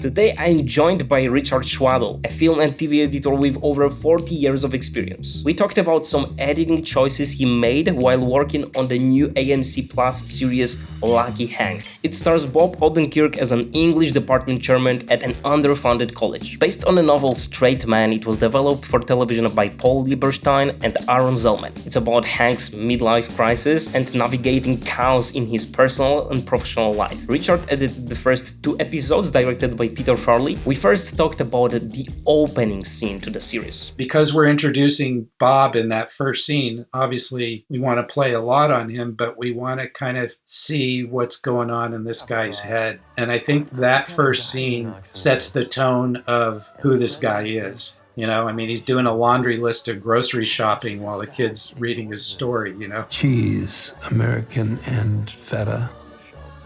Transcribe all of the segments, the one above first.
Today I'm joined by Richard Schwadel, a film and TV editor with over 40 years of experience. We talked about some editing choices he made while working on the new AMC Plus series Lucky Hank. It stars Bob Odenkirk as an English department chairman at an underfunded college. Based on the novel Straight Man, it was developed for television by Paul Lieberstein and Aaron Zellman. It's about Hank's midlife crisis and navigating chaos in his personal and professional life. Richard edited the first 2 episodes, directed by Peter Farley. We first talked about the opening scene to the series. Because we're introducing Bob in that first scene, obviously we want to play a lot on him, but we want to kind of see what's going on in this guy's head. And I think that first scene sets the tone of who this guy is. You know, I mean, he's doing a laundry list of grocery shopping while the kid's reading his story, you know. Cheese, American and feta,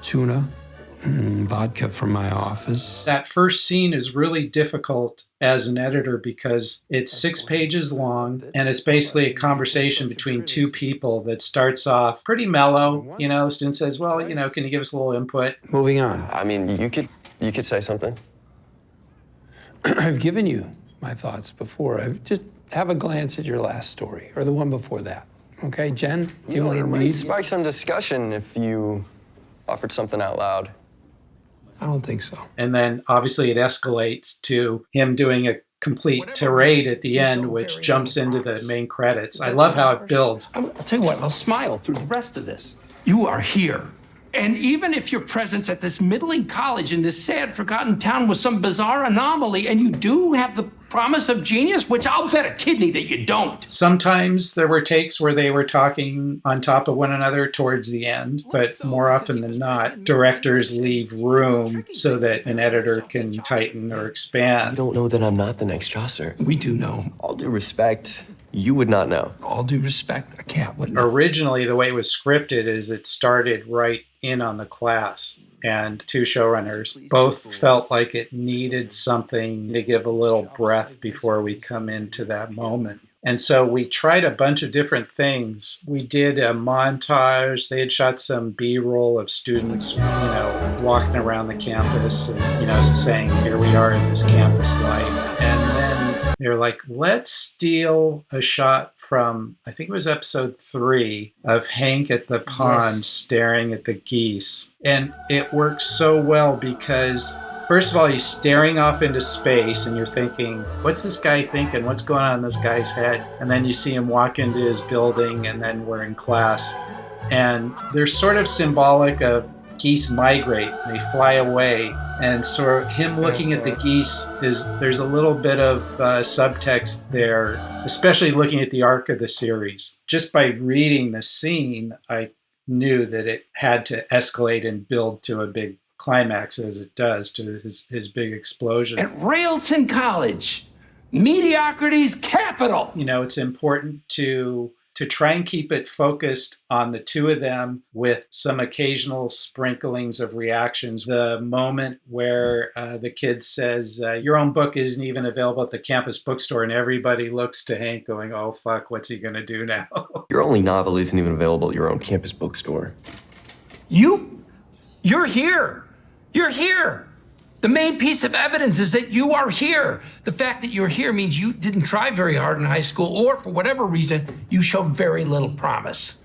tuna, vodka from my office. That first scene is really difficult as an editor because it's 6 pages long and it's basically a conversation between 2 people that starts off pretty mellow. You know, the student says, well, you know, can you give us a little input? Moving on. I mean, you could say something. I've given you my thoughts before. I've just have a glance at your last story or the one before that. Okay, Jen, do you want to read? It might spark some discussion if you offered something out loud. I don't think so. And then obviously it escalates to him doing a complete tirade at the end, which jumps into the main credits. I love how it builds. I'll tell you what, I'll smile through the rest of this. You are here. And even if your presence at this middling college in this sad, forgotten town was some bizarre anomaly, and you do have the promise of genius, which I'll bet a kidney that you don't. Sometimes there were takes where they were talking on top of one another towards the end, but more often than not, directors leave room so that an editor can tighten or expand. You don't know that I'm not the next Chaucer. We do know. All due respect, you would not know. All due respect, a cat wouldn't know. Originally, the way it was scripted is it started right in on the class. And 2 showrunners both felt like it needed something to give a little breath before we come into that moment. And so we tried a bunch of different things. We did a montage. They had shot some B-roll of students, you know, walking around the campus and, you know, saying, here we are in this campus life. And then they're like, let's steal a shot from, I think it was episode 3, of Hank at the pond staring at the geese. And it works so well because, first of all, he's staring off into space and you're thinking, what's this guy thinking? What's going on in this guy's head? And then you see him walk into his building and then we're in class. And they're sort of symbolic of geese migrate, they fly away. And so him looking at the geese, there's a little bit of subtext there, especially looking at the arc of the series. Just by reading the scene, I knew that it had to escalate and build to a big climax as it does to his big explosion. At Railton College, mediocrity's capital. You know, it's important to try and keep it focused on the 2 of them with some occasional sprinklings of reactions. The moment where the kid says, your own book isn't even available at the campus bookstore, and everybody looks to Hank going, oh, fuck, what's he going to do now? Your only novel isn't even available at your own campus bookstore. You're here. You're here. The main piece of evidence is that you are here. The fact that you're here means you didn't try very hard in high school, or for whatever reason, you showed very little promise.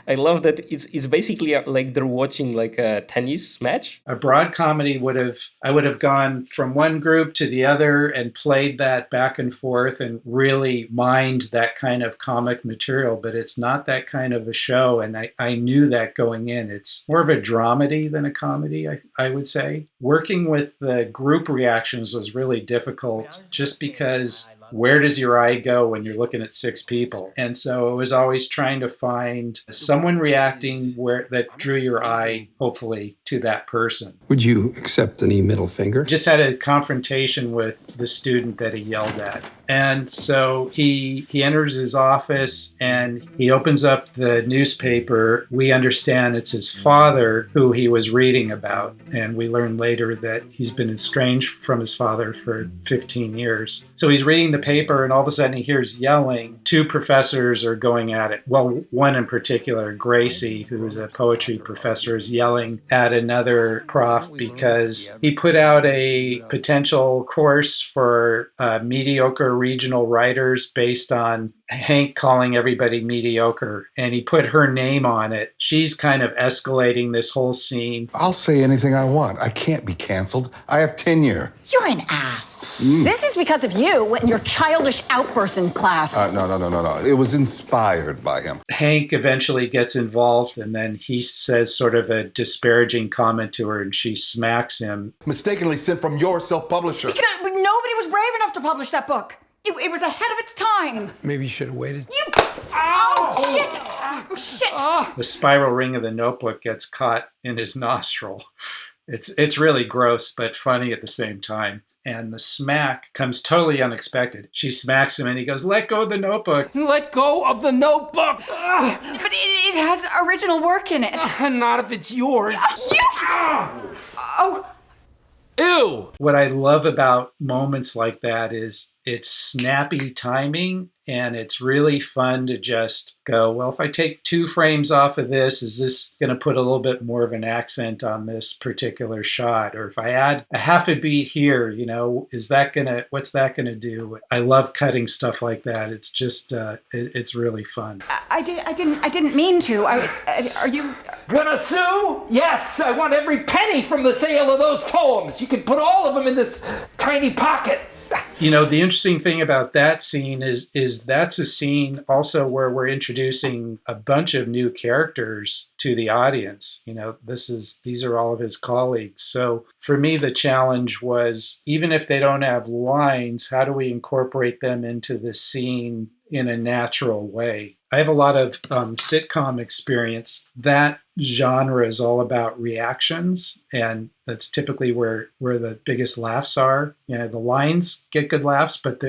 I love that it's basically like they're watching like a tennis match. A broad comedy I would have gone from one group to the other and played that back and forth and really mined that kind of comic material, but it's not that kind of a show. And I knew that going in. It's more of a dramedy than a comedy, I would say. Working with the group reactions was really difficult just because where does your eye go when you're looking at 6 people? And so it was always trying to find someone reacting that drew your eye, hopefully, to that person. Would you accept any middle finger? Just had a confrontation with the student that he yelled at. And so he enters his office and he opens up the newspaper. We understand it's his father who he was reading about. And we learn later that he's been estranged from his father for 15 years. So he's reading the paper and all of a sudden he hears yelling. Two professors are going at it. Well, one in particular, Gracie, who's a poetry professor, is yelling at another prof because he put out a potential course for mediocre regional writers based on Hank calling everybody mediocre, and he put her name on it. She's kind of escalating this whole scene. I'll say anything I want. I can't be canceled. I have tenure. You're an ass. This is because of you and your childish outbursts in class. No. It was inspired by him. Hank eventually gets involved, and then he says sort of a disparaging comment to her, and she smacks him. Mistakenly sent from your self-publisher. Nobody was brave enough to publish that book. It was ahead of its time. Maybe you should have waited. Oh, shit! Oh, shit! The spiral ring of the notebook gets caught in his nostril. It's really gross, but funny at the same time. And the smack comes totally unexpected. She smacks him and he goes, "Let go of the notebook." Let go of the notebook. But it has original work in it. Not if it's yours. Oh. Ew. What I love about moments like that is it's snappy timing, and it's really fun to just go, well, if I take 2 frames off of this, is this going to put a little bit more of an accent on this particular shot? Or if I add a half a beat here, what's that going to do? I love cutting stuff like that. It's just, it's really fun. I didn't mean to. Are you gonna sue? Yes, I want every penny from the sale of those poems. You can put all of them in this tiny pocket. The interesting thing about that scene is that's a scene also where we're introducing a bunch of new characters to the audience. These are all of his colleagues. So for me, the challenge was, even if they don't have lines, how do we incorporate them into the scene in a natural way? I have a lot of sitcom experience. That genre is all about reactions, and that's typically where the biggest laughs are. The lines get good laughs, but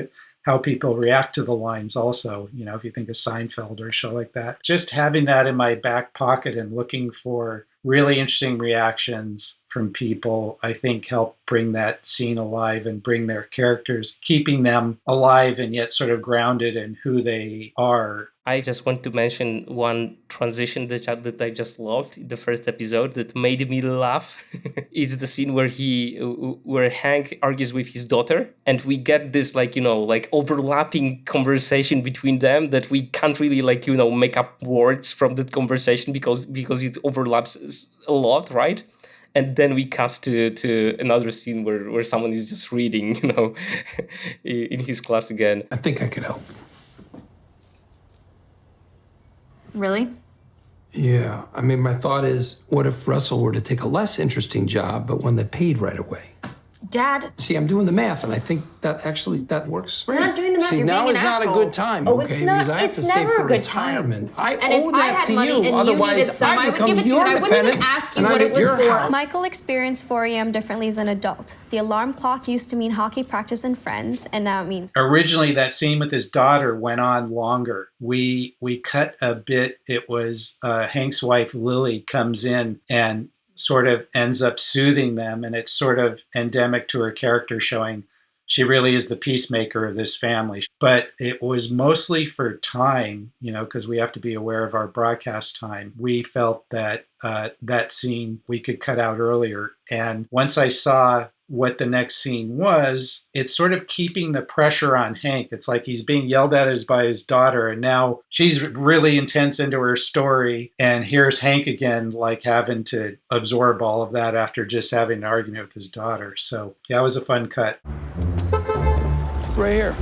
how people react to the lines also. If you think of Seinfeld or a show like that, just having that in my back pocket and looking for really interesting reactions from people, I think helped bring that scene alive and bring their characters, keeping them alive and yet sort of grounded in who they are. I just want to mention one transition that I just loved in the first episode that made me laugh. It's the scene where Hank argues with his daughter, and we get this overlapping conversation between them that we can't really make up words from that conversation because it overlaps a lot, right? And then we cut to another scene where someone is just reading, in his class again. I think I could help. really? Yeah, I mean, my thought is, what if Russell were to take a less interesting job, but one that paid right away? Dad. See, I'm doing the math, and I think that works. We're not doing the math. See, You're now being is an not asshole. a good time, Oh, okay? it's not. Because I have It's to save never for a good time. retirement. I And owe if I that had to money you. and you Otherwise, needed some, I I would become give it to you, your and I wouldn't even dependent, ask you and what I'm it was at your for. house. Michael experienced 4 a.m. differently as an adult. The alarm clock used to mean hockey practice and friends, and now it means... Originally, that scene with his daughter went on longer. We cut a bit. It was Hank's wife, Lily, comes in and sort of ends up soothing them, and it's sort of endemic to her character, showing she really is the peacemaker of this family. But it was mostly for time, because we have to be aware of our broadcast time. We felt that that scene we could cut out earlier. And once I saw what the next scene was, it's sort of keeping the pressure on Hank. It's like he's being yelled at by his daughter, and now she's really intense into her story, and here's Hank again, like having to absorb all of that after just having an argument with his daughter. So yeah, it was a fun cut. Right here.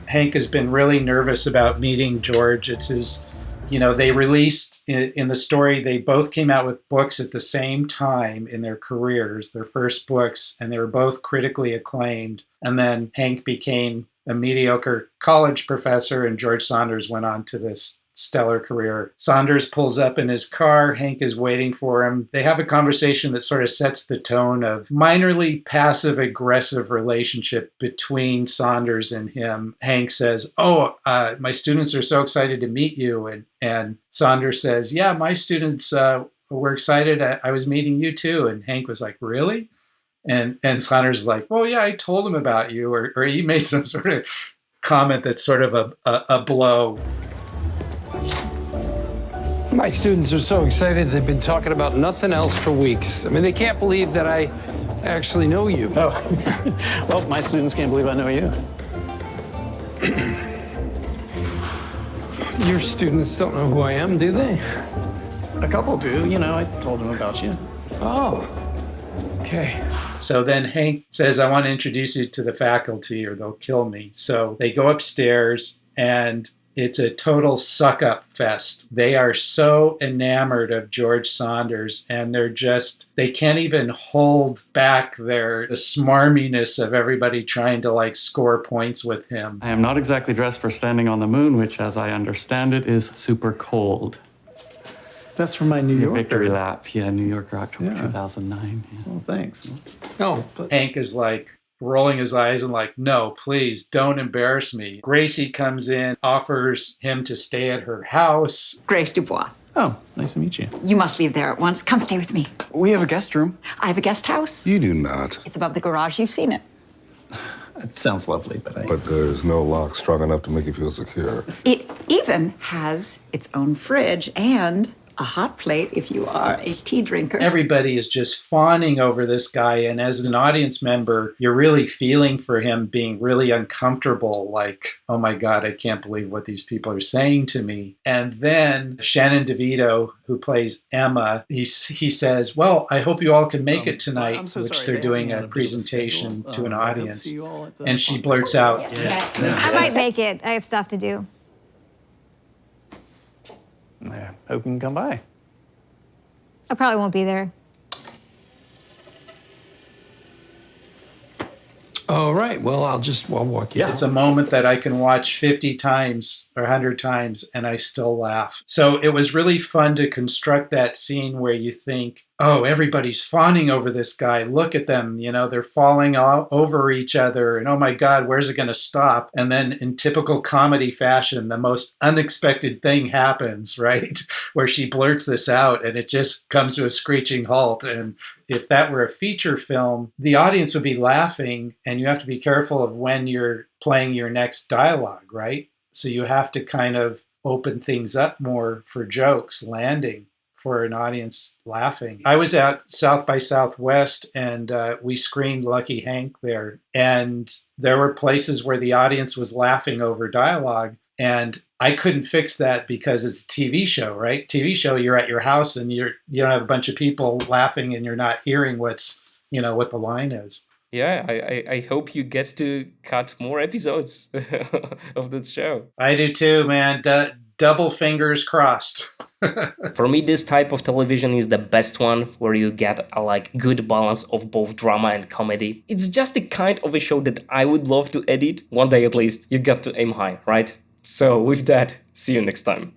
Hank has been really nervous about meeting George. It's his, they released in the story, they both came out with books at the same time in their careers, their first books, and they were both critically acclaimed. And then Hank became a mediocre college professor, and George Saunders went on to this stellar career. Saunders pulls up in his car. Hank is waiting for him. They have a conversation that sort of sets the tone of minorly passive-aggressive relationship between Saunders and him. Hank says, my students are so excited to meet you. And Saunders says, yeah, my students were excited. I was meeting you too. And Hank was like, really? And Saunders is like, well, yeah, I told him about you. Or he made some sort of comment that's sort of a blow. My students are so excited, they've been talking about nothing else for weeks. I mean, they can't believe that I actually know you. Oh, well, my students can't believe I know you. Your students don't know who I am, do they? A couple do, I told them about you. Oh, okay. So then Hank says, I want to introduce you to the faculty or they'll kill me. So they go upstairs and it's a total suck-up fest. They are so enamored of George Saunders and they can't even hold back the smarminess of everybody trying to score points with him. I am not exactly dressed for standing on the moon, which as I understand it is super cold. That's from my New Yorker. Victory lap, New Yorker, October 2009. Yeah. Well, thanks. Hank is rolling his eyes and no, please don't embarrass me. Gracie comes in, offers him to stay at her house. Grace Dubois. Oh, nice to meet you. You must leave there at once. Come stay with me. We have a guest room. I have a guest house. You do not. It's above the garage. You've seen it. It sounds lovely, But there's no lock strong enough to make you feel secure. It even has its own fridge and a hot plate if you are a tea drinker. Everybody is just fawning over this guy. And as an audience member, you're really feeling for him being really uncomfortable. Oh my God, I can't believe what these people are saying to me. And then Shannon DeVito, who plays Emma, he says, well, I hope you all can make it tonight, which they're doing a presentation to an audience. And she blurts out, I might make it. I have stuff to do. I hope you can come by. I probably won't be there. All right, well, I'll walk you out. It's a moment that I can watch 50 times or 100 times and I still laugh. So it was really fun to construct that scene where you think, oh, everybody's fawning over this guy. Look at them, they're falling all over each other. And oh my God, where's it going to stop? And then in typical comedy fashion, the most unexpected thing happens, right? Where she blurts this out and it just comes to a screeching halt. And if that were a feature film, the audience would be laughing and you have to be careful of when you're playing your next dialogue, right? So you have to kind of open things up more for jokes landing for an audience laughing. I was at South by Southwest and we screened Lucky Hank there. And there were places where the audience was laughing over dialogue. And I couldn't fix that because it's a TV show, right? TV show, you're at your house and you don't have a bunch of people laughing and you're not hearing what the line is. Yeah, I hope you get to cut more episodes of this show. I do too, man. Double fingers crossed. For me, this type of television is the best one, where you get a good balance of both drama and comedy. It's just the kind of a show that I would love to edit one day at least. You got to aim high, right? So with that, see you next time.